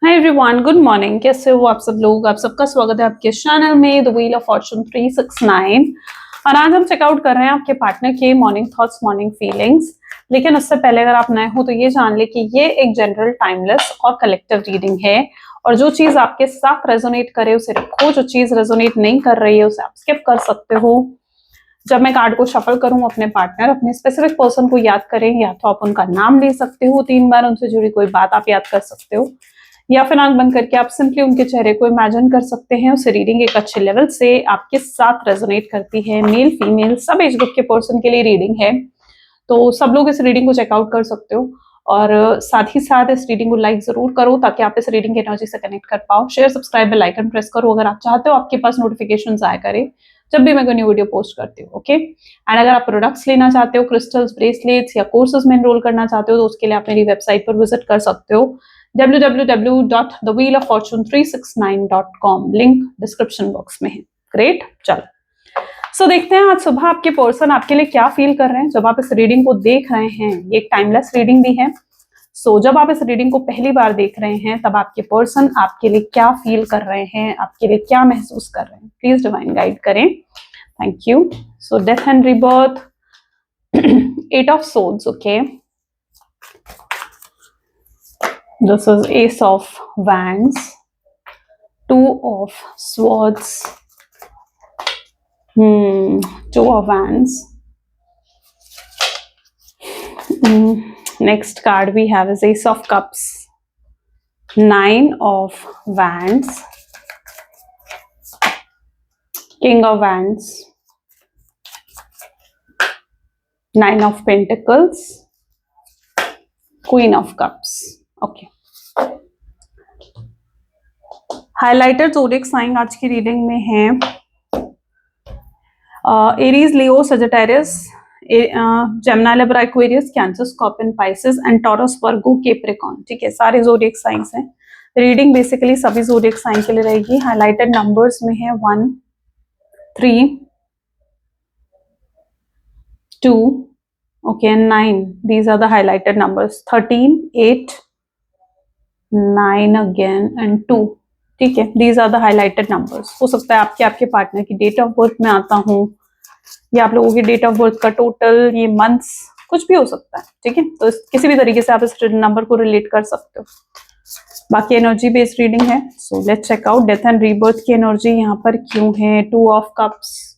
Hi everyone, good morning. कैसे हो आप सब लोग? आप सबका स्वागत है आपके चैनल में द व्हील ऑफ फॉर्चून 369। और आज हम चेकआउट कर रहे हैं आपके पार्टनर के मॉर्निंग थॉट्स, मॉर्निंग फीलिंग्स। लेकिन उससे पहले अगर आप नए हो तो ये जान ले कि ये एक जनरल, टाइमलेस और कलेक्टिव रीडिंग है। और जो चीज आपके साथ रेजोनेट करे उसे रखो, जो चीज रेजोनेट नहीं कर रही है उसे आप स्किप कर सकते हो। जब मैं कार्ड को शफल करूं, अपने पार्टनर, अपने स्पेसिफिक पर्सन को याद करें। या तो आप उनका नाम ले सकते हो 3 बार, उनसे जुड़ी कोई बात आप याद कर सकते हो, या फिर आंख बंद करके आप सिंपली उनके चेहरे को इमेजिन कर सकते हैं। उस रीडिंग एक अच्छे लेवल से आपके साथ रेजोनेट करती है। मेल फीमेल सब एज ग्रुप के पर्सन के लिए रीडिंग है, तो सब लोग इस रीडिंग को चेकआउट कर सकते हो। और साथ ही साथ इस रीडिंग को लाइक जरूर करो ताकि आप इस रीडिंग की एनर्जी से कनेक्ट कर पाओ। Share, subscribe, bell icon press करो अगर आप चाहते हो आपके पास नोटिफिकेशन आया करे जब भी मैं कोई न्यू वीडियो पोस्ट करती हूँ। ओके, एंड अगर आप प्रोडक्ट्स लेना चाहते हो, क्रिस्टल्स, ब्रेसलेट्स या कोर्सेज में एनरोल करना चाहते हो, तो उसके लिए आप मेरी वेबसाइट पर विजिट कर सकते हो www.thewheeloffortune369.com। लिंक डिस्क्रिप्शन बॉक्स में है। ग्रेट, चलो देखते हैं आज सुबह आपके पर्सन आपके लिए क्या फील कर रहे हैं जब आप इस रीडिंग को देख रहे हैं। ये एक टाइमलेस रीडिंग भी है, जब आप इस रीडिंग को पहली बार देख रहे हैं तब आपके पर्सन आपके लिए क्या फील कर रहे हैं, आपके लिए क्या महसूस कर रहे हैं। प्लीज डिवाइन गाइड करें, thank you. So death and rebirth, 8 of swords, okay, this is ace of wands, 2 of swords, 2 of wands. Next card we have is ace of cups, 9 of wands, king of wands, 9 of pentacles, queen of cups. Okay, highlighter zodiac sign आज की reading में है Aries, Leo, Sagittarius, Gemini, Libra, Aquarius, Cancer, Scorpion, Pisces and Taurus, Virgo, Capricorn. ठीक है, सारे zodiac signs हैं। Reading basically सभी zodiac sign के लिए रहेगी। हाइलाइटेड नंबर्स में है 1, 3, 2, okay, and 9. These are the highlighted numbers. 13, 8, 9 again and 2. ठीक है, these are the highlighted numbers. हो सकता है आपके पार्टनर की डेट ऑफ बर्थ में आता हूँ, या आप लोगों की डेट ऑफ बर्थ का टोटल, ये मंथ्स, कुछ भी हो सकता है। ठीक है, तो किसी भी तरीके से आप इस नंबर को रिलेट कर सकते हो। बाकी एनर्जी बेस्ड रीडिंग है। So let's check out death and rebirth की एनर्जी यहाँ पर क्यों है। 2 ऑफ कप्स,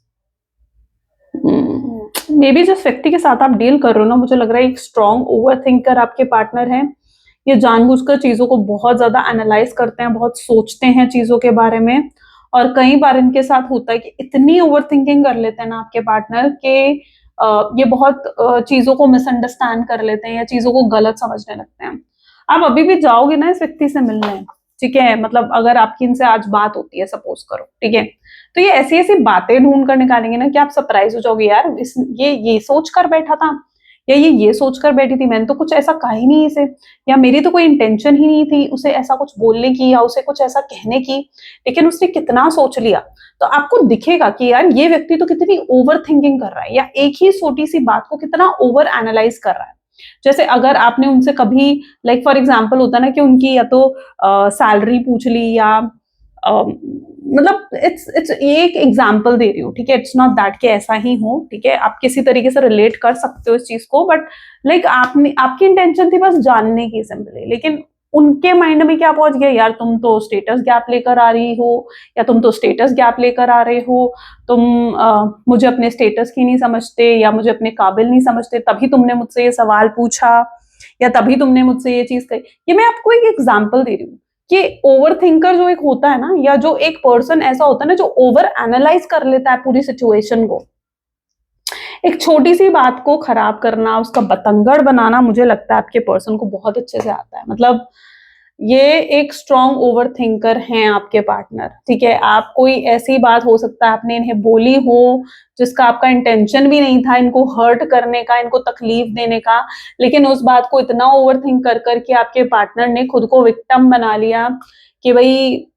मे बी जिस व्यक्ति के साथ आप डील कर रहे हो ना, मुझे लग रहा है एक स्ट्रॉन्ग ओवर थिंकर आपके पार्टनर है। ये जानबूझकर चीजों को बहुत ज्यादा एनालाइज करते हैं, बहुत सोचते हैं चीजों के बारे में। और कई बार इनके साथ होता है कि इतनी ओवर थिंकिंग कर लेते हैं ना आपके पार्टनर के ये बहुत चीजों को मिसअंडरस्टैंड कर लेते हैं या चीजों को गलत समझने लगते हैं। आप अभी भी जाओगे ना इस व्यक्ति से मिलने, ठीक है, मतलब अगर आपकी इनसे आज बात होती है, सपोज करो, ठीक है, तो ये ऐसी ऐसी बातें ढूंढ कर निकालेंगे ना कि आप सरप्राइज हो जाओगे, यार ये सोच कर बैठा था, या ये सोच कर बैठी थी, मैंने तो कुछ ऐसा कहा ही नहीं इसे, या मेरी तो कोई इंटेंशन ही नहीं थी उसे ऐसा कुछ बोलने की या उसे कुछ ऐसा कहने की, लेकिन उसने कितना सोच लिया। तो आपको दिखेगा कि यार ये व्यक्ति तो कितनी ओवर थिंकिंग कर रहा है, या एक ही छोटी सी बात को कितना ओवर एनालाइज कर रहा है। जैसे अगर आपने उनसे कभी, लाइक फॉर एग्जाम्पल होता है ना कि उनकी या तो सैलरी पूछ ली, या मतलब इट्स ये एक एग्जाम्पल दे रही हूँ, ठीक है, इट्स नॉट दैट कि ऐसा ही हो, ठीक है, आप किसी तरीके से रिलेट कर सकते हो इस चीज को, बट लाइक आपकी इंटेंशन थी बस जानने की सिंपली, लेकिन उनके माइंड में क्या पहुंच गया, यार तुम तो स्टेटस गैप लेकर आ रही हो, या तुम तो स्टेटस गैप लेकर आ रहे हो, तुम मुझे अपने स्टेटस की नहीं समझते या मुझे अपने काबिल नहीं समझते, तभी तुमने मुझसे ये सवाल पूछा, या तभी तुमने मुझसे ये चीज कही। ये मैं आपको एक एग्जाम्पल दे रही हूँ कि ओवर थिंकर जो एक होता है ना, या जो एक पर्सन ऐसा होता है ना जो ओवर एनालाइज कर लेता है पूरी सिचुएशन को, एक छोटी सी बात को खराब करना, उसका बतंगड़ बनाना, मुझे लगता है आपके पर्सन को बहुत अच्छे से आता है। मतलब ये एक स्ट्रॉन्ग ओवर थिंकर हैं आपके पार्टनर, ठीक है। आप कोई ऐसी बात हो सकता है आपने इन्हें बोली हो जिसका आपका इंटेंशन भी नहीं था इनको हर्ट करने का, इनको तकलीफ देने का, लेकिन उस बात को इतना ओवर थिंक कर करके आपके पार्टनर ने खुद को विक्टिम बना लिया कि भाई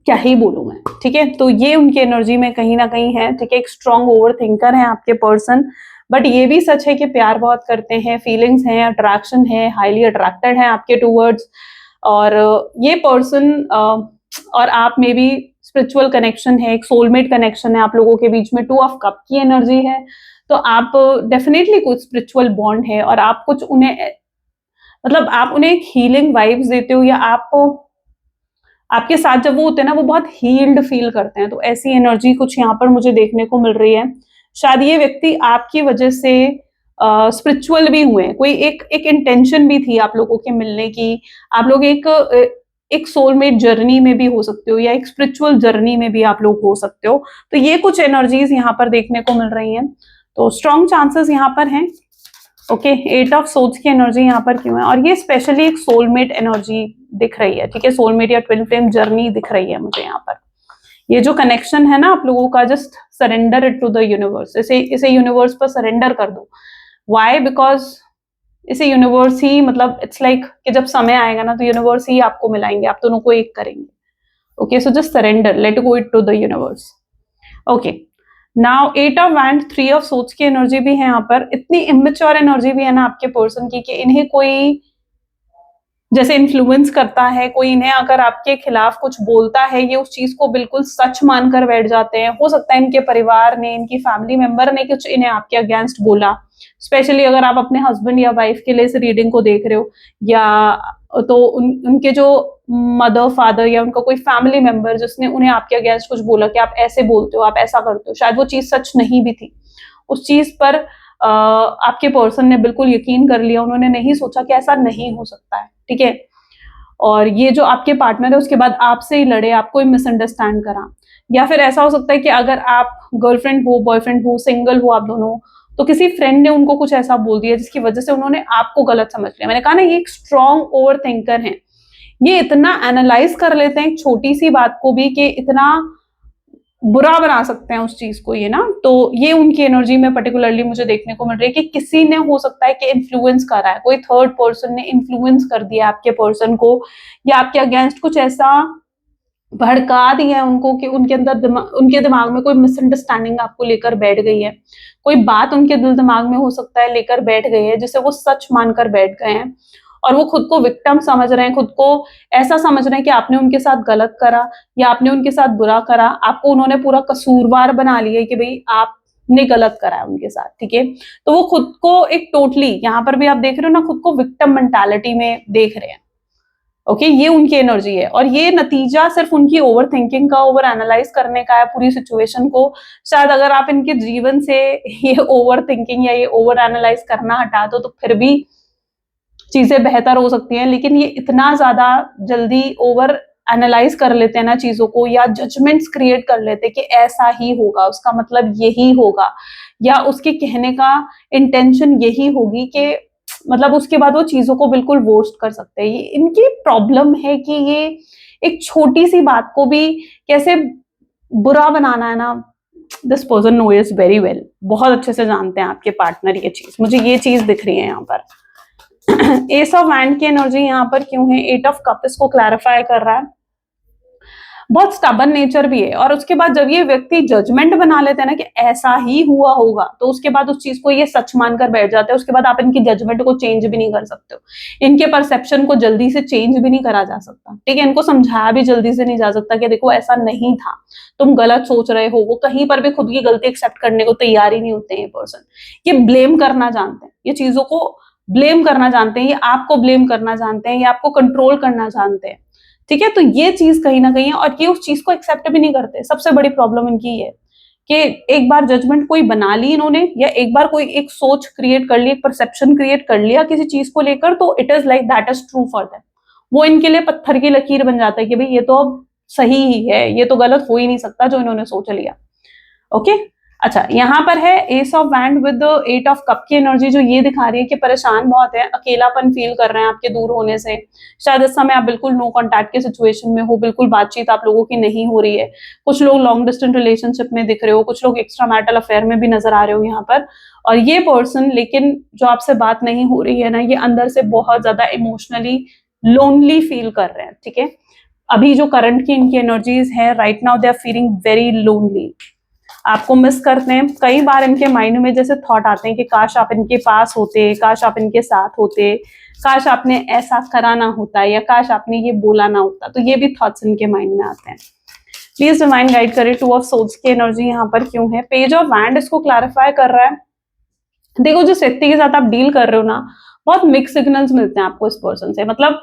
क्या ही बोलूं मैं, ठीक है। तो ये उनकी एनर्जी में कहीं ना कहीं है, ठीक है। एक स्ट्रॉन्ग ओवर थिंकर है आपके पर्सन, बट ये भी सच है कि प्यार बहुत करते हैं, फीलिंग्स हैं, अट्रैक्शन है, हाईली अट्रैक्टेड है आपके टूवर्ड्स, और ये पर्सन और आप में भी स्पिरिचुअल कनेक्शन है, एक सोलमेट कनेक्शन है आप लोगों के बीच में, 2 ऑफ कप की एनर्जी है। तो आप डेफिनेटली कुछ स्पिरिचुअल बॉन्ड है और आप कुछ उन्हें मतलब आप उन्हें एक हीलिंग वाइब्स देते हो, या आप आपके साथ जब वो होते हैं ना वो बहुत हील्ड फील करते हैं। तो ऐसी एनर्जी कुछ यहाँ पर मुझे देखने को मिल रही है। शायद ये व्यक्ति आपकी वजह से स्पिरिचुअल भी हुए, कोई एक एक इंटेंशन भी थी आप लोगों के मिलने की। आप लोग एक सोलमेट जर्नी में भी हो सकते हो, या एक स्पिरिचुअल जर्नी में भी आप लोग हो सकते हो। तो ये कुछ एनर्जीज यहाँ पर देखने को मिल रही हैं। तो स्ट्रॉन्ग चांसेस यहाँ पर हैं। ओके, 8 ऑफ सोल्स की एनर्जी यहाँ पर क्यों है? और ये स्पेशली एक सोलमेट एनर्जी दिख रही है, ठीक है, सोलमेट या ट्विन फ्लेम जर्नी दिख रही है मुझे यहाँ पर। ये जो कनेक्शन है ना आप लोगों का, just surrender it to the universe, इसे यूनिवर्स पर सरेंडर कर दो। वाई? बिकॉज इसे यूनिवर्स ही, मतलब इट्स लाइक कि जब समय आएगा ना तो यूनिवर्स ही आपको मिलाएंगे, आप दोनों को एक करेंगे। Okay, so just surrender, let go it to the universe. Okay, now 8 of wand, 3 of सोच की एनर्जी भी है यहाँ पर। इतनी इमेच्योर एनर्जी भी है ना आपके पर्सन की कि इन्हें कोई जैसे इन्फ्लुएंस करता है, कोई इन्हें अगर आपके खिलाफ कुछ बोलता है, ये उस चीज को बिल्कुल सच मानकर बैठ जाते हैं। हो सकता है इनके परिवार ने, इनकी फैमिली मेंबर ने कुछ इन्हें आपके अगेंस्ट बोला, स्पेशली अगर आप अपने हस्बैंड या वाइफ के लिए इस रीडिंग को देख रहे हो, या तो उनके जो मदर फादर या उनका कोई फैमिली मेंबर जिसने उन्हें आपके अगेंस्ट कुछ बोला कि आप ऐसे बोलते हो, आप ऐसा करते हो, शायद वो चीज सच नहीं भी थी। उस चीज पर आपके पर्सन ने बिल्कुल यकीन कर लिया, उन्होंने नहीं सोचा कि ऐसा नहीं हो सकता है, ठीक है। और ये जो आपके पार्टनर है उसके बाद आपसे ही लड़े, आपको ही मिसअंडरस्टैंड करा, या फिर ऐसा हो सकता है कि अगर आप गर्लफ्रेंड हो, बॉयफ्रेंड हो, सिंगल हो आप दोनों, तो किसी फ्रेंड ने उनको कुछ ऐसा बोल दिया जिसकी वजह से उन्होंने आपको गलत समझ लिया। मैंने कहा ना, ये एक स्ट्रॉन्ग ओवर थिंकर है, ये इतना एनालाइज कर लेते हैं एक छोटी सी बात को भी कि इतना बुरा बना सकते हैं उस चीज को, ये ना। तो ये उनकी एनर्जी में पर्टिकुलरली मुझे देखने को मिल रही है कि किसी ने, हो सकता है कि इन्फ्लुएंस कर रहा है, कोई थर्ड पर्सन ने इन्फ्लुएंस कर दिया आपके पर्सन को, या आपके अगेंस्ट कुछ ऐसा भड़का दिया है उनको कि उनके अंदर उनके दिमाग में कोई मिसअंडरस्टैंडिंग आपको लेकर बैठ गई है, कोई बात उनके दिल दिमाग में हो सकता है लेकर बैठ गई है जिसे वो सच मानकर बैठ गए हैं, और वो खुद को विक्टिम समझ रहे हैं, खुद को ऐसा समझ रहे हैं कि आपने उनके साथ गलत करा या आपने उनके साथ बुरा करा, आपको उन्होंने पूरा कसूरवार बना लिया कि भाई आपने गलत करा है उनके साथ, ठीक है। तो वो खुद को एक टोटली, यहाँ पर भी आप देख रहे हो ना, खुद को विक्टिम मेंटालिटी में देख रहे हैं। ओके, ये उनकी एनर्जी है, और ये नतीजा सिर्फ उनकी ओवर थिंकिंग का, ओवर एनालाइज करने का है पूरी सिचुएशन को। शायद अगर आप इनके जीवन से ये ओवर थिंकिंग या ये ओवर एनालाइज करना हटा दो तो फिर भी चीजें बेहतर हो सकती हैं, लेकिन ये इतना ज्यादा जल्दी ओवर एनालाइज कर लेते हैं ना चीजों को, या जजमेंट्स क्रिएट कर लेते हैं कि ऐसा ही होगा, उसका मतलब यही होगा, या उसके कहने का इंटेंशन यही होगी, कि मतलब उसके बाद वो चीजों को बिल्कुल वर्स्ट कर सकते हैं। ये इनकी प्रॉब्लम है कि ये एक छोटी सी बात को भी कैसे बुरा बनाना है ना, this person knows very well, बहुत अच्छे से जानते हैं आपके पार्टनर ये चीज। मुझे ये चीज दिख रही है यहाँ पर। एस ऑफ वैंड की एनर्जी यहाँ पर क्यों है? 8 ऑफ कप इसको क्लैरिफाई कर रहा है। बहुत स्टबन नेचर भी है, और उसके बाद जब ये व्यक्ति जजमेंट बना लेते हैं ना कि ऐसा ही हुआ होगा, तो उसके बाद उस चीज को ये सच मानकर बैठ जाते हैं। उसके बाद आप इनकी जजमेंट को चेंज भी नहीं कर सकते हो, इनके परसेप्शन को जल्दी से चेंज भी नहीं करा जा सकता, ठीक है। इनको समझाया भी जल्दी से नहीं जा सकता कि देखो ऐसा नहीं था, तुम गलत सोच रहे हो। वो कहीं पर भी खुद की गलती एक्सेप्ट करने को तैयार ही नहीं होते हैं ये पर्सन। ये ब्लेम करना जानते हैं, ये चीजों को ब्लेम करना जानते हैं, ये आपको ब्लेम करना जानते हैं, ये आपको कंट्रोल करना जानते हैं, ठीक है। तो ये चीज कहीं ना कहीं है, और ये उस चीज को एक्सेप्ट भी नहीं करते। सबसे बड़ी प्रॉब्लम इनकी है कि एक बार जजमेंट कोई बना ली इन्होंने, या एक बार कोई एक सोच क्रिएट कर ली, एक परसेप्शन क्रिएट कर लिया किसी चीज को लेकर, तो it is like that is true for them. वो इनके लिए पत्थर की लकीर बन जाता है कि भाई ये तो अब सही ही है, ये तो गलत हो ही नहीं सकता जो इन्होंने सोच लिया। ओके, अच्छा, यहाँ पर है S of wand with 8 of cup की एनर्जी, जो ये दिखा रही है कि परेशान बहुत है, अकेलापन फील कर रहे हैं आपके दूर होने से। शायद इस समय आप बिल्कुल नो कॉन्टैक्ट के सिचुएशन में हो, बिल्कुल बातचीत आप लोगों की नहीं हो रही है। कुछ लोग लॉन्ग डिस्टेंस रिलेशनशिप में दिख रहे हो, कुछ लोग एक्स्ट्रा मैरिटल अफेयर में भी नजर आ रहे हो यहाँ पर। और ये पर्सन, लेकिन जो आपसे बात नहीं हो रही है ना, ये अंदर से बहुत ज्यादा इमोशनली लोनली फील कर रहे हैं, ठीक है। अभी जो करंट की इनकी एनर्जीज है right now, they are feeling very lonely. आपको मिस करते हैं। कई बार इनके माइंड में जैसे थॉट आते हैं कि काश आप इनके पास होते, काश आप इनके साथ होते, काश आपने ऐसा करा ना होता, या काश आपने ये बोला ना होता। तो ये भी थॉट्स इनके माइंड में आते हैं। प्लीज डिवाइन गाइड करें, टू ऑफ सोल्स की एनर्जी यहाँ पर क्यों है। पेज ऑफ वैंड इसको क्लैरिफाई कर रहा है। देखो, जिस व्यक्ति के साथ आप डील कर रहे हो ना, बहुत मिक्स सिग्नल्स मिलते हैं आपको इस पर्सन से। मतलब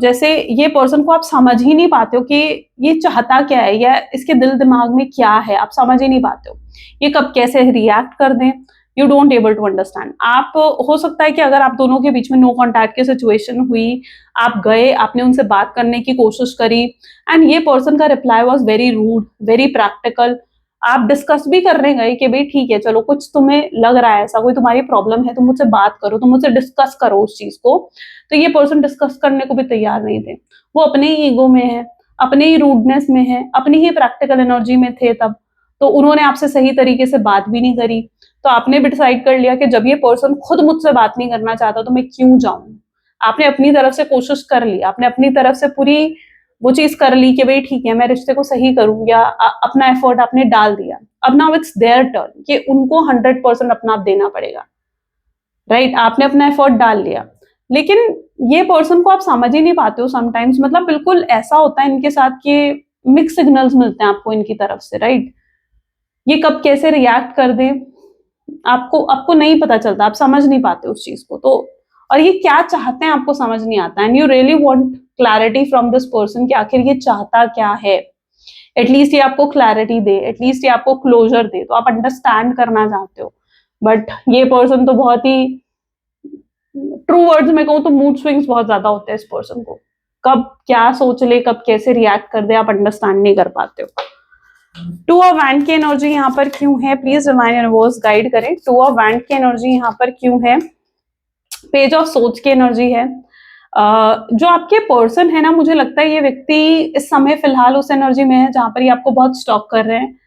जैसे ये पर्सन को आप समझ ही नहीं पाते हो कि ये चाहता क्या है या इसके दिल दिमाग में क्या है, आप समझ ही नहीं पाते हो। ये कब कैसे रिएक्ट कर दें, you don't able to understand. आप हो सकता है कि अगर आप दोनों के बीच में नो कॉन्टैक्ट की सिचुएशन हुई, आप गए, आपने उनसे बात करने की कोशिश करी, एंड ये पर्सन का reply was very rude, very practical. आप डिस्कस भी करने गए कि भाई ठीक है, चलो कुछ तुम्हें लग रहा है, ऐसा कोई तुम्हारी प्रॉब्लम है, तुम मुझसे बात करो, तुम मुझसे डिस्कस करो उस चीज को। तो ये पर्सन डिस्कस करने को भी तैयार नहीं थे। वो अपने ही ईगो में है, अपने ही रूडनेस में है, अपनी ही प्रैक्टिकल एनर्जी में थे तब। तो उन्होंने आपसे सही तरीके से बात भी नहीं करी। तो आपने भी डिसाइड कर लिया कि जब ये पर्सन खुद मुझसे बात नहीं करना चाहता तो मैं क्यों जाऊं। आपने अपनी तरफ से कोशिश कर ली, आपने अपनी तरफ से पूरी वो चीज कर ली कि भाई ठीक है, मैं रिश्ते को सही करूं, या अपना एफर्ट आपने डाल दिया। अब नाउ इट्स देयर टर्न कि उनको 100% अपना आप देना पड़ेगा, राइट। आपने अपना एफर्ट डाल लिया, लेकिन ये पर्सन को आप समझ ही नहीं पाते हो समटाइम्स। मतलब बिल्कुल ऐसा होता है इनके साथ कि मिक्स सिग्नल्स मिलते हैं आपको इनकी तरफ से, राइट। ये कब कैसे रिएक्ट कर दे आपको आपको नहीं पता चलता, आप समझ नहीं पाते उस चीज को। तो और ये क्या चाहते हैं आपको समझ नहीं आता, and you really want clarity from this person कि आखिर ये चाहता क्या है। एटलीस्ट ये आपको क्लैरिटी दे, एटलीस्ट ये आपको क्लोजर दे, तो आप अंडरस्टैंड करना चाहते हो। बट ये पर्सन तो बहुत ही, ट्रू वर्ड्स में कहूँ तो मूड स्विंग्स बहुत ज्यादा होते हैं इस पर्सन को। कब क्या सोच ले, कब कैसे रिएक्ट कर दे, आप अंडरस्टैंड नहीं कर पाते हो। टू ऑफ वैंड की एनर्जी यहाँ पर क्यों है, प्लीज डिवाइन यूनिवर्स गाइड करें। टू ऑफ वैंड की एनर्जी यहाँ पर क्यों है। पेज ऑफ सोच की एनर्जी है। जो आपके पर्सन है ना, मुझे लगता है ये व्यक्ति इस समय फिलहाल उस एनर्जी में है जहां पर ये आपको बहुत स्टॉक कर रहे हैं।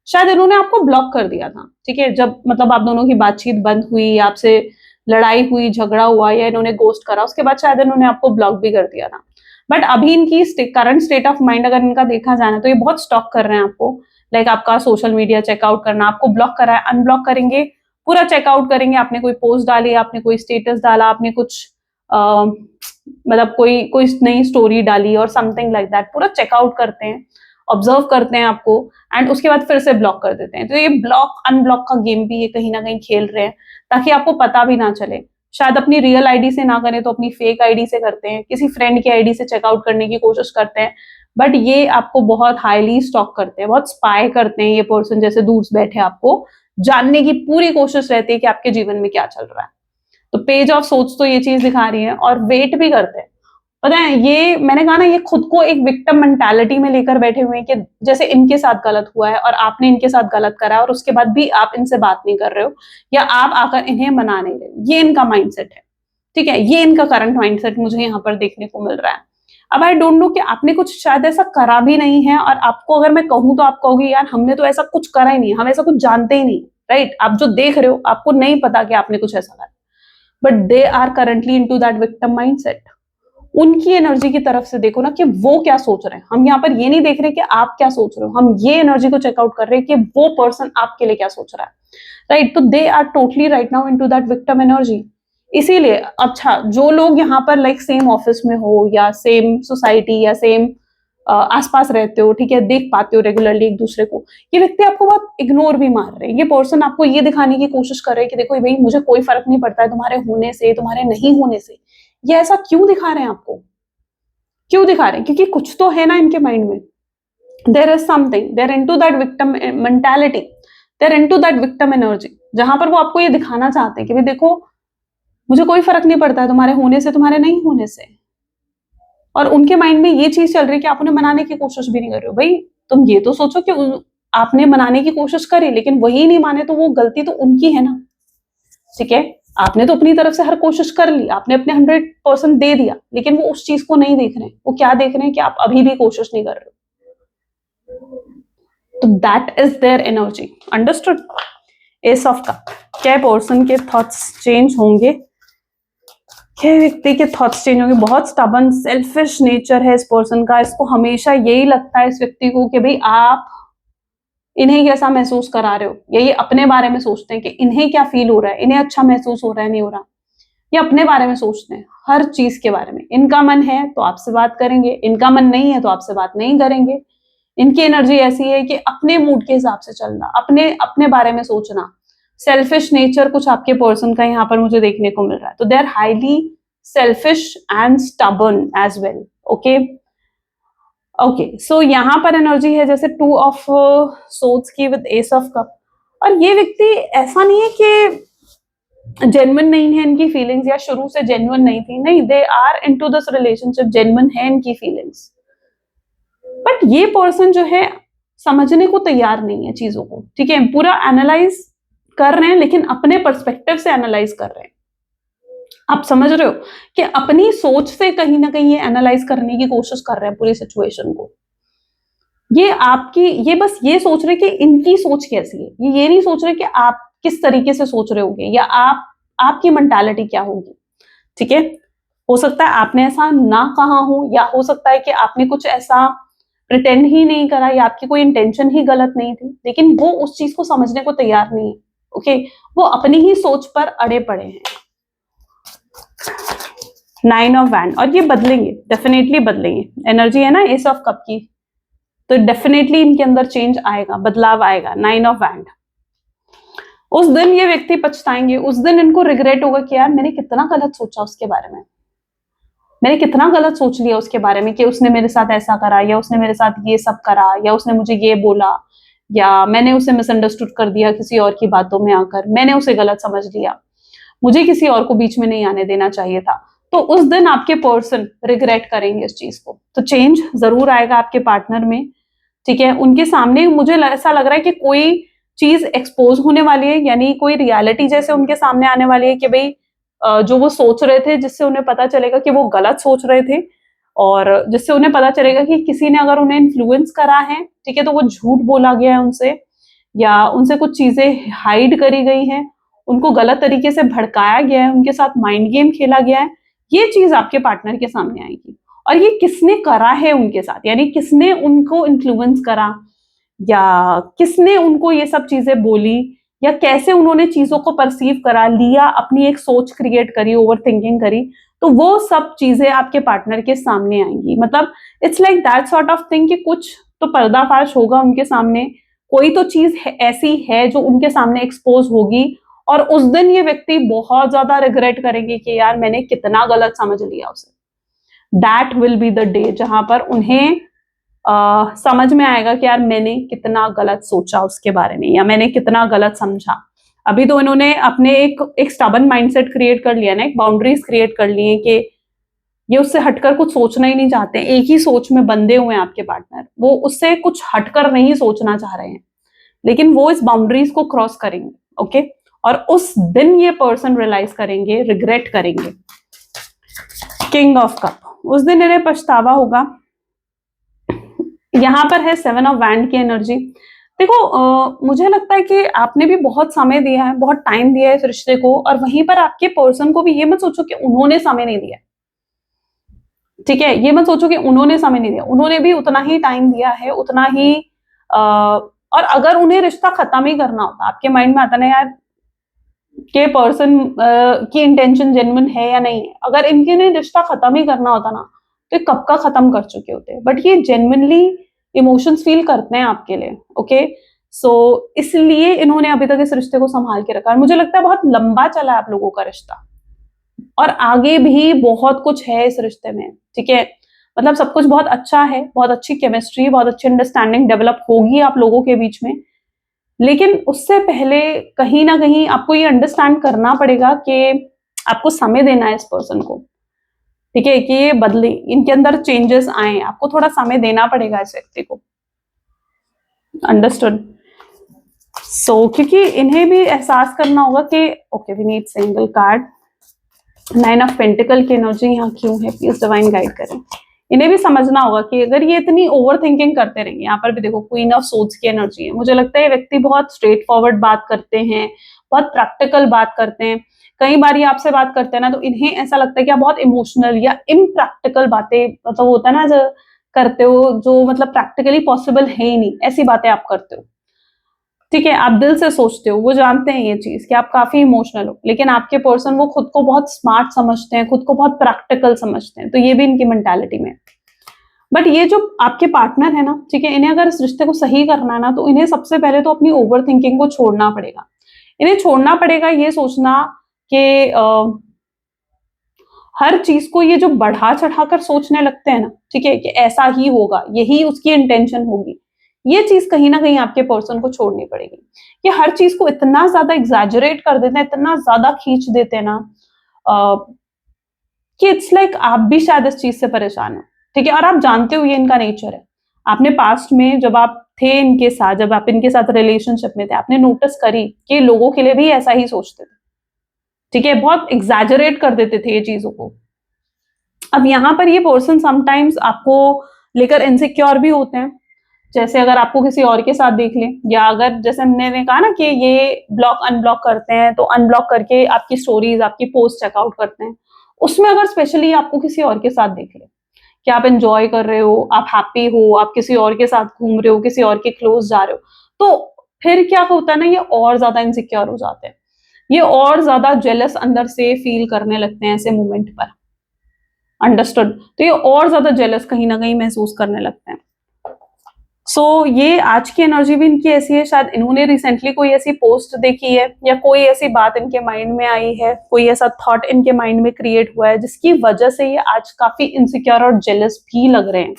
शायद इन्होंने आपको ब्लॉक कर दिया था, ठीक है, जब मतलब आप दोनों की बातचीत बंद हुई, आपसे लड़ाई हुई, झगड़ा हुआ, या इन्होंने गोस्ट करा, उसके बाद शायद इन्होंने आपको ब्लॉक भी कर दिया था। बट अभी इनकी करंट स्टेट ऑफ माइंड अगर इनका देखा जाए तो ये बहुत स्टॉक कर रहे हैं आपको। लाइक आपका सोशल मीडिया चेकआउट करना, आपको ब्लॉक करा है, अनब्लॉक करेंगे, पूरा चेकआउट करेंगे। आपने कोई पोस्ट डाली, आपने कोई स्टेटस डाला, आपने कुछ मतलब कोई कोई नई स्टोरी डाली और समथिंग लाइक दैट, पूरा चेकआउट करते हैं, ऑब्जर्व करते हैं आपको, एंड उसके बाद फिर से ब्लॉक कर देते हैं। तो ये ब्लॉक अनब्लॉक का गेम भी ये कहीं ना कहीं खेल रहे हैं, ताकि आपको पता भी ना चले। शायद अपनी रियल आईडी से ना करें तो अपनी फेक आईडी से करते हैं, किसी फ्रेंड की आईडी से चेकआउट करने की कोशिश करते हैं। बट ये आपको बहुत हाईली स्टॉक करते हैं, बहुत स्पाई करते हैं ये पर्सन, जैसे दूर से बैठे आपको जानने की पूरी कोशिश रहती है कि आपके जीवन में क्या चल रहा है। तो पेज ऑफ सोच तो ये चीज दिखा रही है, और वेट भी करते हैं। पता है, ये मैंने कहा ना, ये खुद को एक विक्टिम मेंटालिटी में लेकर बैठे हुए हैं कि जैसे इनके साथ गलत हुआ है और आपने इनके साथ गलत करा है, और उसके बाद भी आप इनसे बात नहीं कर रहे हो, या आप आकर इन्हें मना नहीं रहे हो। ये इनका माइंडसेट है, ठीक है, ये इनका करंट माइंडसेट मुझे यहाँ पर देखने को मिल रहा है। अब आई डोंट नो कि आपने कुछ शायद ऐसा करा भी नहीं है, और आपको अगर मैं कहूँ तो आप कहोगे यार हमने तो ऐसा कुछ करा ही नहीं, हम ऐसा कुछ जानते ही नहीं, राइट। आप जो देख रहे हो आपको नहीं पता कि आपने कुछ ऐसा करा, but they are currently into that victim mindset. उनकी एनर्जी की तरफ से देखो ना कि वो क्या सोच रहे हैं। हम यहाँ पर ये नहीं देख रहे कि आप क्या सोच रहे हो, हम ये एनर्जी को चेकआउट कर रहे हैं कि वो पर्सन आपके लिए क्या सोच रहा है, राइट। तो they are totally right now into that victim energy. इसीलिए अच्छा, जो लोग यहाँ पर लाइक सेम ऑफिस में हो, या सेम सोसाइटी, या सेम आसपास रहते हो, ठीक है, देख पाते हो रेगुलरली एक दूसरे को, ये व्यक्ति आपको बहुत इग्नोर भी मार रहे हैं। ये पर्सन आपको ये दिखाने की कोशिश कर रहे हैं कि देखो भाई मुझे कोई फर्क नहीं पड़ता है तुम्हारे होने से, तुम्हारे नहीं होने से। ये ऐसा क्यों दिखा रहे हैं आपको, क्यों दिखा रहे हैं? क्योंकि कुछ तो है ना इनके माइंड में। There is something, they're into that victim mentality, they're into that victim energy, जहां पर वो आपको ये दिखाना चाहते हैं कि भाई देखो मुझे कोई फर्क नहीं पड़ता है तुम्हारे होने से, तुम्हारे नहीं होने से। और उनके माइंड में ये चीज चल रही है कि आप उन्हें मनाने की कोशिश भी नहीं कर रहे हो। भाई तुम ये तो सोचो कि आपने मनाने की कोशिश करी, लेकिन वही नहीं माने तो वो गलती तो उनकी है ना, ठीक है। आपने तो अपनी तरफ से हर कोशिश कर ली, आपने अपने 100% दे दिया, लेकिन वो उस चीज को नहीं देख रहे हैं। वो क्या देख रहे हैं कि आप अभी भी कोशिश नहीं कर रहे हो। तो that is their energy, understood. S of cup, क्या पर्सन के थॉट्स चेंज होंगे, क्या व्यक्ति के थॉट्स चेंज होंगे। बहुत स्टबर्न सेल्फिश नेचर है इस पर्सन का। इसको हमेशा यही लगता है इस व्यक्ति को कि भाई आप इन्हें कैसा महसूस करा रहे हो, या ये अपने बारे में सोचते हैं कि इन्हें क्या फील हो रहा है, इन्हें अच्छा महसूस हो रहा है नहीं हो रहा, ये अपने बारे में सोचते हैं हर चीज के बारे में। इनका मन है तो आपसे बात करेंगे, इनका मन नहीं है तो आपसे बात नहीं करेंगे। इनकी एनर्जी ऐसी है कि अपने मूड के हिसाब से चलना, अपने अपने बारे में सोचना, सेल्फिश नेचर कुछ आपके पर्सन का यहाँ पर मुझे देखने को मिल रहा है। तो they are highly selfish and stubborn as well. Okay okay, so यहाँ पर एनर्जी है जैसे 2 ऑफ सोर्ड्स की विद एस ऑफ कप। और ये व्यक्ति ऐसा नहीं है कि जेन्युइन नहीं है इनकी फीलिंग्स, या शुरू से जेन्युइन नहीं थी, नहीं, they are into this relationship, genuine है इनकी फीलिंग्स, बट ये पर्सन जो है समझने को तैयार नहीं है चीजों को। ठीक है, पूरा एनालाइज कर रहे हैं लेकिन अपने पर्सपेक्टिव से एनालाइज कर रहे हैं। आप समझ रहे हो कि अपनी सोच से कहीं ना कहीं ये एनालाइज करने की कोशिश कर रहे हैं पूरी सिचुएशन को। ये आपकी, ये बस ये सोच रहे कि इनकी सोच कैसी है, ये नहीं सोच रहे कि आप किस तरीके से सोच रहे होगे, या आपकी मेंटालिटी क्या होगी। ठीक है, हो सकता है आपने ऐसा ना कहा हो, या हो सकता है कि आपने कुछ ऐसा प्रिटेंड ही नहीं करा, या आपकी कोई इंटेंशन ही गलत नहीं थी, लेकिन वो उस चीज को समझने को तैयार नहीं है। ओके, वो अपनी ही सोच पर अड़े पड़े हैं। 9 ऑफ वैंड, और ये बदलेंगे, डेफिनेटली बदलेंगे। एनर्जी है ना एस ऑफ कप की, तो डेफिनेटली इनके अंदर चेंज आएगा, बदलाव आएगा। 9 ऑफ वैंड, उस दिन ये व्यक्ति पछताएंगे, उस दिन इनको रिग्रेट होगा कि यार मैंने कितना गलत सोचा उसके बारे में, मैंने कितना गलत सोच लिया उसके बारे में कि उसने मेरे साथ ऐसा करा, या उसने मेरे साथ ये सब करा, या उसने मुझे ये बोला, या मैंने उसे मिसअंडरस्टूड कर दिया किसी और की बातों में आकर, मैंने उसे गलत समझ लिया, मुझे किसी और को बीच में नहीं आने देना चाहिए था। तो उस दिन आपके पर्सन रिग्रेट करेंगे इस चीज को। तो चेंज जरूर आएगा आपके पार्टनर में। ठीक है, उनके सामने मुझे ऐसा लग रहा है कि कोई चीज एक्सपोज होने वाली है, यानी कोई रियलिटी जैसे उनके सामने आने वाली है कि भाई जो वो सोच रहे थे, जिससे उन्हें पता चलेगा कि वो गलत सोच रहे थे, और जिससे उन्हें पता चलेगा कि किसी ने अगर उन्हें इन्फ्लुएंस करा है, ठीक है, तो वो झूठ बोला गया है उनसे, या उनसे कुछ चीजें हाइड करी गई हैं, उनको गलत तरीके से भड़काया गया है, उनके साथ माइंड गेम खेला गया है। ये चीज आपके पार्टनर के सामने आएगी, और ये किसने करा है उनके साथ, यानी किसने उनको इन्फ्लुएंस करा, या किसने उनको ये सब चीजें बोली, या कैसे उन्होंने चीजों को परसीव करा लिया, अपनी एक सोच क्रिएट करी, ओवर थिंकिंग करी, तो वो सब चीजें आपके पार्टनर के सामने आएंगी। मतलब it's like that sort of thing कि कुछ तो पर्दाफाश होगा उनके सामने, कोई तो चीज ऐसी है जो उनके सामने एक्सपोज होगी, और उस दिन ये व्यक्ति बहुत ज्यादा रिग्रेट करेंगे कि यार मैंने कितना गलत समझ लिया उसे। That will be the day जहां पर उन्हें समझ में आएगा कि यार मैंने कितना गलत सोचा उसके बारे में, या मैंने कितना गलत समझा। अभी तो इन्होंने अपने एक स्टबर्न माइंडसेट क्रिएट कर लिया ना, एक बाउंड्रीज क्रिएट कर ली है कि ये उससे हटकर कुछ सोचना ही नहीं चाहते, एक ही सोच में बंधे हुए हैं आपके पार्टनर, वो उससे कुछ हटकर नहीं सोचना चाह रहे हैं, लेकिन वो इस बाउंड्रीज को क्रॉस करेंगे। ओके, और उस दिन ये पर्सन रियलाइज करेंगे, रिग्रेट करेंगे। किंग ऑफ कप, उस दिन इन्हें पछतावा होगा। यहां पर है 7 ऑफ वैंड की एनर्जी। देखो मुझे लगता है कि आपने भी बहुत समय दिया है, बहुत टाइम दिया है इस रिश्ते को, और वहीं पर आपके पर्सन को भी ये मत सोचो कि उन्होंने समय नहीं दिया। ठीक है, ये मत सोचो कि उन्होंने समय नहीं दिया, उन्होंने भी उतना ही टाइम दिया है, उतना ही और अगर उन्हें रिश्ता खत्म ही करना होता, आपके माइंड में आता ना यार के पर्सन की इंटेंशन जेन्युइन है या नहीं है, अगर इनके ने रिश्ता खत्म ही करना होता ना तो ये कब का खत्म कर चुके होते, बट ये जेन्युइनली इमोशंस फील करते हैं आपके लिए। ओके, सो इसलिए इन्होंने अभी तक इस रिश्ते को संभाल के रखा है। मुझे लगता है बहुत लंबा चला है आप लोगों का रिश्ता, और आगे भी बहुत कुछ है इस रिश्ते में। ठीक है, मतलब सब कुछ बहुत अच्छा है, बहुत अच्छी केमिस्ट्री, बहुत अच्छी अंडरस्टैंडिंग डेवलप होगी आप लोगों के बीच में, लेकिन उससे पहले कहीं ना कहीं आपको ये अंडरस्टैंड करना पड़ेगा कि आपको समय देना है इस पर्सन को। ठीक है, कि ये बदले, इनके अंदर चेंजेस आए, आपको थोड़ा समय देना पड़ेगा इस व्यक्ति को। अंडरस्टूड। सो क्योंकि इन्हें भी एहसास करना होगा कि okay we need single card. 9 of pentacle की एनर्जी यहाँ क्यों है, प्लीज डिवाइन गाइड करें। इन्हें भी समझना होगा कि अगर ये इतनी ओवर थिंकिंग करते रहेंगे, यहाँ पर भी देखो क्वीन ऑफ सोर्ड्स की एनर्जी है। मुझे लगता है ये व्यक्ति बहुत स्ट्रेट फॉरवर्ड बात करते हैं, बहुत प्रैक्टिकल बात करते हैं। कई बार ये आपसे बात करते हैं ना तो इन्हें ऐसा लगता है कि आप बहुत इमोशनल या इम्प्रैक्टिकल बातें, मतलब होता है ना जो करते हो, जो मतलब प्रैक्टिकली पॉसिबल है ही नहीं, ऐसी बातें आप करते हो। ठीक है, आप दिल से सोचते हो, वो जानते हैं ये चीज कि आप काफी इमोशनल हो, लेकिन आपके पर्सन वो खुद को बहुत स्मार्ट समझते हैं, खुद को बहुत प्रैक्टिकल समझते हैं, तो ये भी इनकी मेंटालिटी में है। बट ये जो आपके पार्टनर है ना, ठीक है, इन्हें अगर इस रिश्ते को सही करना है ना, तो इन्हें सबसे पहले तो अपनी ओवर थिंकिंग को छोड़ना पड़ेगा। इन्हें छोड़ना पड़ेगा ये सोचना कि हर चीज को ये जो बढ़ा चढ़ाकर सोचने लगते हैं ना, ठीक है, कि ऐसा ही होगा, यही उसकी इंटेंशन होगी, ये चीज कहीं ना कहीं आपके पर्सन को छोड़नी पड़ेगी। ये हर चीज को इतना ज्यादा एग्जैजरेट कर देते हैं, इतना ज्यादा खींच देते हैं ना, कि इट्स लाइक आप भी शायद इस चीज से परेशान हो, ठीक है, और आप जानते हो ये इनका नेचर है। आपने पास्ट में जब आप थे इनके साथ, जब आप इनके साथ रिलेशनशिप में थे, आपने नोटिस करी कि लोगों के लिए भी ऐसा ही सोचते थे, ठीक है, बहुत एग्जैजरेट कर देते थे ये चीजों को। अब यहाँ पर ये पर्सन समटाइम्स आपको लेकर इनसिक्योर भी होते हैं, जैसे अगर आपको किसी और के साथ देख लें, या अगर जैसे हमने कहा ना कि ये ब्लॉक अनब्लॉक करते हैं, तो अनब्लॉक करके आपकी स्टोरीज, आपकी पोस्ट चेकआउट करते हैं, उसमें अगर स्पेशली आपको किसी और के साथ देख ले कि आप एंजॉय कर रहे हो, आप हैप्पी हो, आप किसी और के साथ घूम रहे हो, किसी और के क्लोज जा रहे हो, तो फिर क्या होता है ना, ये और ज्यादा इनसिक्योर हो जाते हैं, ये और ज्यादा जेलस अंदर से फील करने लगते हैं ऐसे मोमेंट पर। अंडरस्टूड? तो ये और ज्यादा जेलस कहीं ना कहीं महसूस करने लगते हैं। सो ये आज की एनर्जी भी इनकी ऐसी है, शायद इन्होंने रिसेंटली कोई ऐसी पोस्ट देखी है, या कोई ऐसी बात इनके माइंड में आई है, कोई ऐसा थॉट इनके माइंड में क्रिएट हुआ है, जिसकी वजह से ये आज काफी इनसिक्योर और जेलस भी लग रहे हैं।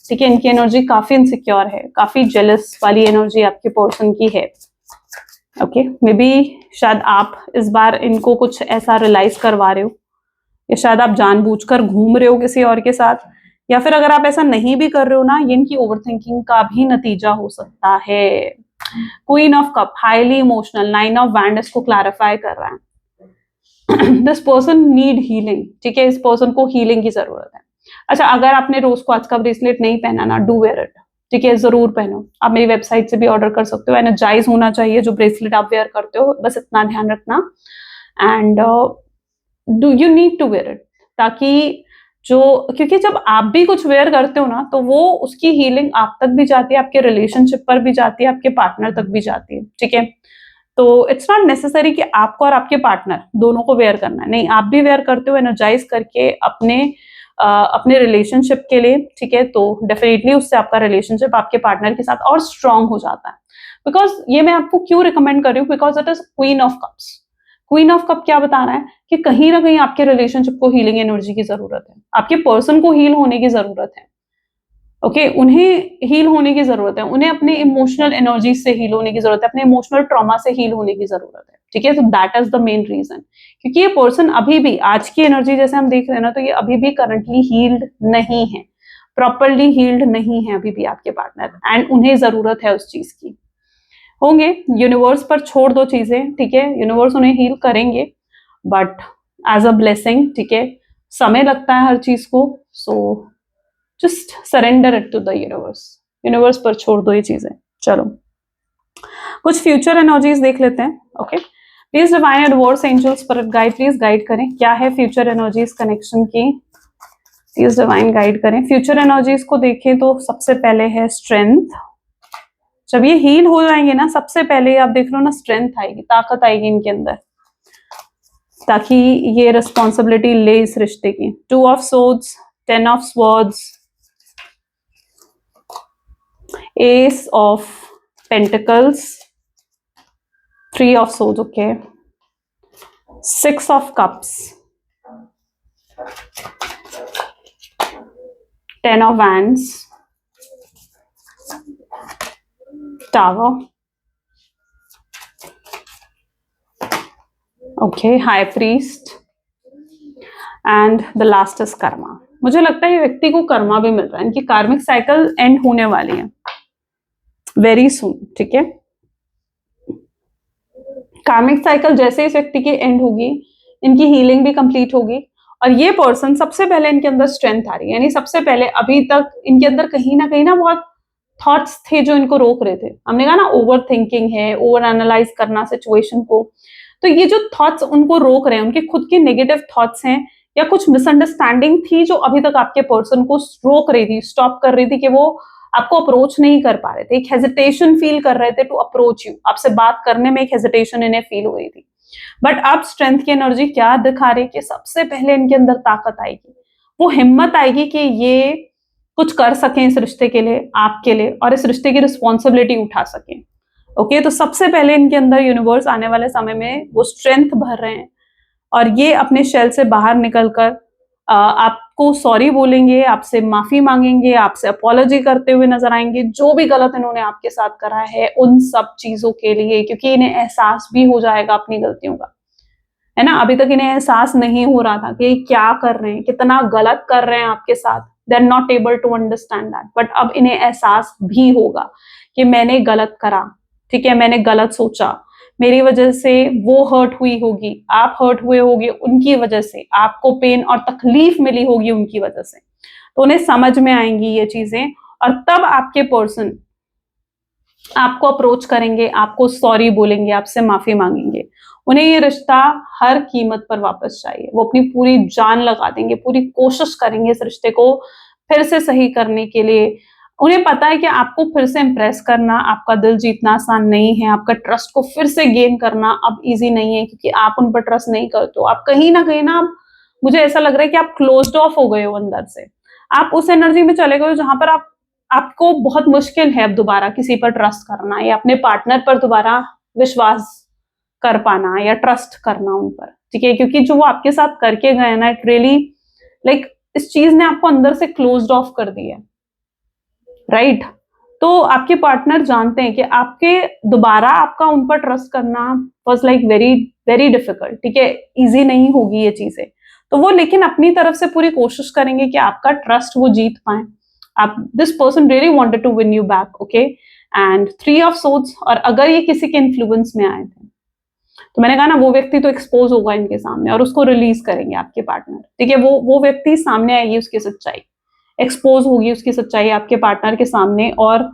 ठीक है, इनकी एनर्जी काफी इनसिक्योर है, काफी जेलस वाली एनर्जी आपके पर्सन की है। ओके, मे बी शायद आप इस बार इनको कुछ ऐसा रियलाइज करवा रहे हो, या शायद आप जानबूझकर घूम रहे हो किसी और के साथ, या फिर अगर आप ऐसा नहीं भी कर रहे हो ना, ये इनकी ओवरथिंकिंग का भी नतीजा हो सकता है। Queen of cup, highly emotional, nine of wand इसको क्लैरिफाई कर रहा है। दिस पर्सन नीड हीलिंग, ठीक है, इस पर्सन को हीलिंग की जरूरत है। अच्छा, अगर आपने रोज को आज का ब्रेसलेट नहीं पहना ना, डू वेयर इट, ठीक है, जरूर पहनो। आप मेरी वेबसाइट से भी ऑर्डर कर सकते हो, एनर्जाइज होना चाहिए जो ब्रेसलेट आप वेयर करते हो, बस इतना ध्यान रखना। And do you need to wear it, ताकि जो, क्योंकि जब आप भी कुछ वेयर करते हो ना, तो वो उसकी हीलिंग आप तक भी जाती है, आपके रिलेशनशिप पर भी जाती है, आपके पार्टनर तक भी जाती है। ठीक है, तो इट्स नॉट नेसेसरी कि आपको और आपके पार्टनर दोनों को वेयर करना है, नहीं, आप भी वेयर करते हो एनर्जाइज करके अपने रिलेशनशिप के लिए। ठीक है, तो डेफिनेटली उससे आपका रिलेशनशिप आपके पार्टनर के साथ और स्ट्रांग हो जाता है। बिकॉज ये मैं आपको क्यों रिकमेंड कर रही हूँ, because it is queen of cups. Queen of cup क्या बता रहा है कि कहीं ना कहीं आपके रिलेशनशिप को हीलिंग एनर्जी की जरूरत है, आपके पर्सन को हील होने की जरूरत है। ओके, उन्हें हील होने की जरूरत है, उन्हें अपने इमोशनल एनर्जी से हील होने की जरूरत है, अपने इमोशनल ट्रॉमा से हील होने की जरूरत है। ठीक है, तो that is the main reason, क्योंकि ये पर्सन अभी भी आज की एनर्जी जैसे हम देख रहे हैं ना, तो ये अभी भी करंटली हील्ड नहीं है, प्रॉपरली हील्ड नहीं है अभी भी आपके पार्टनर, एंड उन्हें जरूरत है उस चीज की। होंगे, यूनिवर्स पर छोड़ दो चीजें, ठीक है, यूनिवर्स उन्हें हील करेंगे, बट एज अ ब्लेसिंग। ठीक है, समय लगता है हर चीज को, so just surrender it to the universe, universe पर छोड़ दो ये चीजें। चलो, कुछ फ्यूचर एनर्जीज देख लेते हैं। Okay, please divine adverse angels spirit guide, please guide करें, क्या है फ्यूचर एनर्जीज कनेक्शन की, प्लीज डिवाइन गाइड करें। फ्यूचर एनर्जीज को देखें तो सबसे पहले है स्ट्रेंथ। जब ये हील हो जाएंगे ना, सबसे पहले आप देख लो ना, स्ट्रेंथ आएगी, ताकत आएगी इनके अंदर, ताकि ये रिस्पॉन्सिबिलिटी ले इस रिश्ते की। 2 of swords, 10 of swords, S of pentacles, 3 of swords, okay, 6 of cups, 10 of wands, tower, okay, high priest, and the last is Karma. मुझे लगता है ये व्यक्ति को कर्मा भी मिल रहा है, इनकी कार्मिक साइकिल एंड होने वाली है वेरी सून। ठीक है, कार्मिक साइकिल जैसे इस व्यक्ति की एंड होगी, इनकी हीलिंग भी कंप्लीट होगी, और ये पर्सन सबसे पहले इनके अंदर स्ट्रेंथ आ रही है, यानी सबसे पहले अभी तक इनके अंदर कहीं ना बहुत थॉट्स थे जो इनको रोक रहे थे। हमने कहा ना, ओवर थिंकिंग है, ओवर एनालाइज करना सिचुएशन को, तो ये जो थॉट्स उनको रोक रहे हैं, उनके खुद के नेगेटिव थॉट्स हैं, या कुछ मिसअंडरस्टैंडिंग थी जो अभी तक आपके पर्सन को रोक रही थी, स्टॉप कर रही थी कि वो आपको अप्रोच नहीं कर पा रहे थे, एक हेजिटेशन फील कर रहे थे टू अप्रोच यू, आपसे बात करने में एक हेजिटेशन इन्हें फील हो रही थी। बट अब स्ट्रेंथ की एनर्जी क्या दिखा रही है कि सबसे पहले इनके अंदर ताकत आएगी, वो हिम्मत आएगी कि ये कुछ कर सकें इस रिश्ते के लिए, आपके लिए, और इस रिश्ते की रिस्पॉन्सिबिलिटी उठा सकें। ओके, तो सबसे पहले इनके अंदर यूनिवर्स आने वाले समय में वो स्ट्रेंथ भर रहे हैं और ये अपने शेल से बाहर निकलकर आपको सॉरी बोलेंगे, आपसे माफी मांगेंगे, आपसे अपॉलॉजी करते हुए नजर आएंगे, जो भी गलत इन्होंने आपके साथ करा है उन सब चीजों के लिए, क्योंकि इन्हें एहसास भी हो जाएगा अपनी गलतियों का, है ना। अभी तक इन्हें एहसास नहीं हो रहा था कि क्या कर रहे हैं, कितना गलत कर रहे हैं आपके साथ, they are not able to understand that, but अब इन्हें एहसास भी होगा कि मैंने गलत करा, ठीक है, मैंने गलत सोचा, मेरी वजह से वो हर्ट हुई होगी, आप हर्ट हुए होगे उनकी वजह से, आपको पेन और तकलीफ मिली होगी उनकी वजह से, तो उन्हें समझ में आएंगी ये चीजें, और तब आपके पर्सन आपको अप्रोच करेंगे, आपको सॉरी बोलेंगे, आपसे माफी मांगेंगे। उन्हें ये रिश्ता हर कीमत पर वापस चाहिए, वो अपनी पूरी जान लगा देंगे, पूरी कोशिश करेंगे इस रिश्ते को फिर से सही करने के लिए। उन्हें पता है कि आपको फिर से इम्प्रेस करना, आपका दिल जीतना आसान नहीं है, आपका ट्रस्ट को फिर से गेन करना अब इजी नहीं है, क्योंकि आप उन पर ट्रस्ट नहीं करते हो, आप कहीं ना कहीं ना, मुझे ऐसा लग रहा है कि आप क्लोज्ड ऑफ हो गए हो अंदर से, आप उस एनर्जी में चले गए हो जहां पर आपको बहुत मुश्किल है अब दोबारा किसी पर ट्रस्ट करना या अपने पार्टनर पर दोबारा विश्वास कर पाना या ट्रस्ट करना उन पर, ठीक है, क्योंकि जो वो आपके साथ करके गए ना, इट रियली लाइक इस चीज ने आपको अंदर से क्लोज्ड ऑफ कर दिया, राइट। तो आपके पार्टनर जानते हैं कि आपके दोबारा आपका उन पर ट्रस्ट करना was like very very difficult, ठीक है, इजी नहीं होगी ये चीजें, तो वो लेकिन अपनी तरफ से पूरी कोशिश करेंगे कि आपका ट्रस्ट वो जीत पाए। आप this person really wanted to win you back, okay, and 3 of swords, और अगर ये किसी के इन्फ्लुएंस में आए थे तो मैंने कहा ना, वो व्यक्ति तो एक्सपोज होगा इनके सामने और उसको रिलीज करेंगे आपके पार्टनर, ठीक है, वो व्यक्ति सामने आएगी, उसकी सच्चाई एक्सपोज होगी, उसकी सच्चाई आपके पार्टनर के सामने, और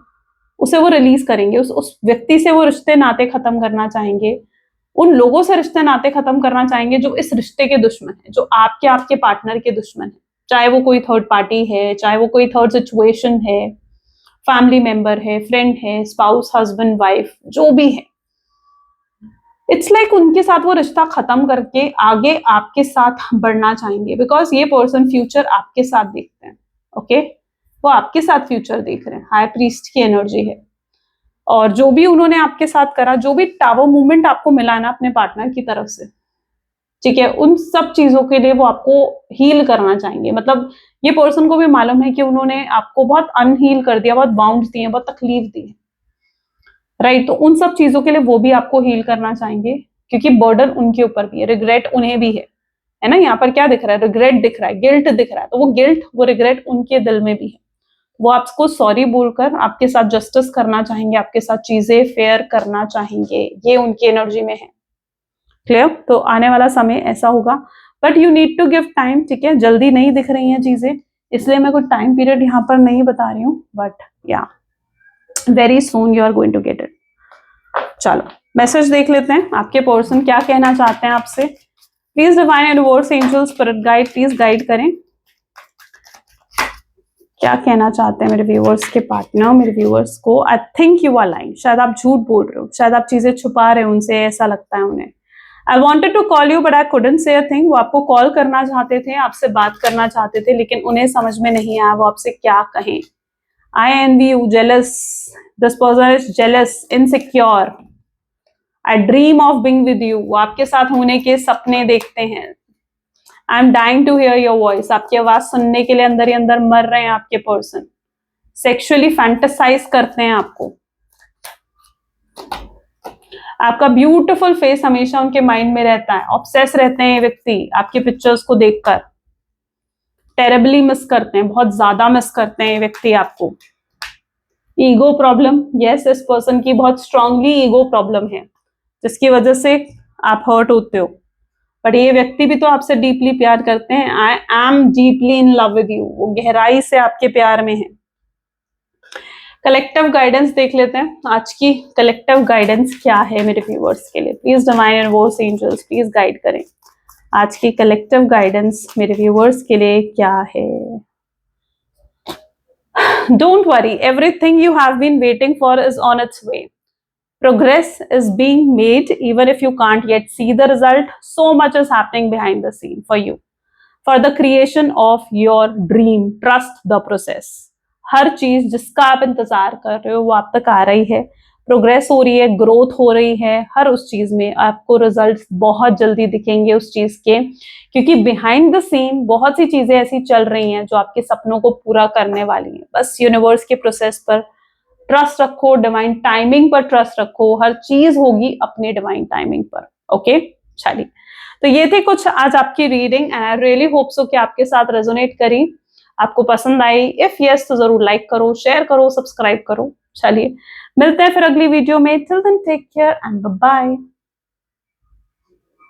उसे वो रिलीज करेंगे, उस व्यक्ति से वो रिश्ते नाते खत्म करना चाहेंगे, उन लोगों से रिश्ते नाते खत्म करना चाहेंगे जो इस रिश्ते के दुश्मन है, जो आपके पार्टनर के दुश्मन है, चाहे वो कोई थर्ड पार्टी है, चाहे वो कोई थर्ड सिचुएशन है, फैमिली मेंबर है, फ्रेंड है, स्पाउस, हस्बैंड, वाइफ, जो भी है। इट्स लाइक उनके साथ वो रिश्ता खत्म करके आगे आपके साथ बढ़ना चाहेंगे, बिकॉज ये पर्सन फ्यूचर आपके साथ देखते हैं, ओके, वो आपके साथ फ्यूचर देख रहे हैं, हाई प्रीस्ट की एनर्जी है, और जो भी उन्होंने आपके साथ करा, जो भी टावर मूवमेंट आपको मिला ना अपने पार्टनर की तरफ से, ठीक है, उन सब चीजों के लिए वो आपको हील करना चाहेंगे, मतलब ये पर्सन को भी मालूम है कि उन्होंने आपको बहुत अनहील कर दिया, बहुत बाउंड दिए, बहुत तकलीफ दी, राइट, तो उन सब चीजों के लिए वो भी आपको हील करना चाहेंगे, क्योंकि बर्डन उनके ऊपर भी है, रिग्रेट उन्हें भी है ना। यहाँ पर क्या दिख रहा है, रिग्रेट दिख रहा है, गिल्ट दिख रहा है, तो वो गिल्ट, वो रिग्रेट उनके दिल में भी है, वो आपको सॉरी बोलकर आपके साथ जस्टिस करना चाहेंगे, आपके साथ चीजें फेयर करना चाहेंगे, ये उनकी एनर्जी में है, क्लियर। तो आने वाला समय ऐसा होगा, but you need to give time, ठीक है, जल्दी नहीं दिख रही हैं चीजें, इसलिए मैं कोई टाइम पीरियड यहाँ पर नहीं बता रही हूँ, but yeah very soon you are going to get it. चलो मैसेज देख लेते हैं, आपके पर्सन क्या कहना चाहते हैं आपसे। Please divine universe, angel, spirit guide, please guide करें, क्या कहना चाहते हैं मेरे व्यूअर्स के पार्टनर, मेरे व्यूअर्स को। I think you are lying, शायद आप झूठ बोल रहे हो, शायद आप चीजें छुपा रहे हो उनसे, ऐसा लगता है उन्हें। I wanted to call you but I couldn't say a thing, वो आपको कॉल करना चाहते थे, आपसे बात करना चाहते थे, लेकिन उन्हें समझ में नहीं आया वो आपसे क्या कहें। I envy you, jealous, this person is jealous, insecure, I dream of being with you, वो आपके साथ होने के सपने देखते हैं। I am dying to hear your voice, आपकी आवाज सुनने के लिए अंदर ही अंदर मर रहे हैं आपके पर्सन, सेक्सुअली फैंटेसाइज करते हैं आपको, आपका ब्यूटीफुल फेस हमेशा उनके माइंड में रहता है, ऑब्सेस रहते हैं ये व्यक्ति आपके पिक्चर्स को देखकर, टेरेबली मिस करते हैं, बहुत ज्यादा मिस करते हैं ये व्यक्ति आपको। ईगो प्रॉब्लम, यस, इस पर्सन की बहुत स्ट्रांगली ईगो प्रॉब्लम है, जिसकी वजह से आप हर्ट होते हो, बट ये व्यक्ति भी तो आपसे डीपली प्यार करते हैं। I am deeply in love with you, वो गहराई से आपके प्यार में है। कलेक्टिव गाइडेंस देख लेते हैं, आज की कलेक्टिव गाइडेंस क्या है मेरे व्यूअर्स के लिए। Please divine universe, angels, please guide करें, आज की कलेक्टिव गाइडेंस मेरे व्यूअर्स के लिए क्या है। Don't worry, everything you have been waiting for is on its way. Progress is being made even if you can't yet see the result. So much is happening behind the scene for you. For the creation of your dream, trust the process. हर चीज जिसका आप इंतजार कर रहे हो वो आप तक आ रही है, प्रोग्रेस हो रही है, ग्रोथ हो रही है, हर उस चीज में आपको रिजल्ट्स बहुत जल्दी दिखेंगे उस चीज के, क्योंकि बिहाइंड द सीन बहुत सी चीजें ऐसी चल रही हैं जो आपके सपनों को पूरा करने वाली हैं। बस यूनिवर्स के प्रोसेस पर ट्रस्ट रखो, डिवाइन टाइमिंग पर ट्रस्ट रखो, हर चीज होगी अपनी डिवाइन टाइमिंग पर। ओके, चलिए, तो ये थे कुछ आज आपकी reading and I really hope so कि आपके साथ रेजोनेट करी, आपको पसंद आई। इफ यस तो जरूर लाइक करो, शेयर करो, सब्सक्राइब करो। चलिए, मिलते हैं फिर अगली वीडियो में। Till then take care and bye bye.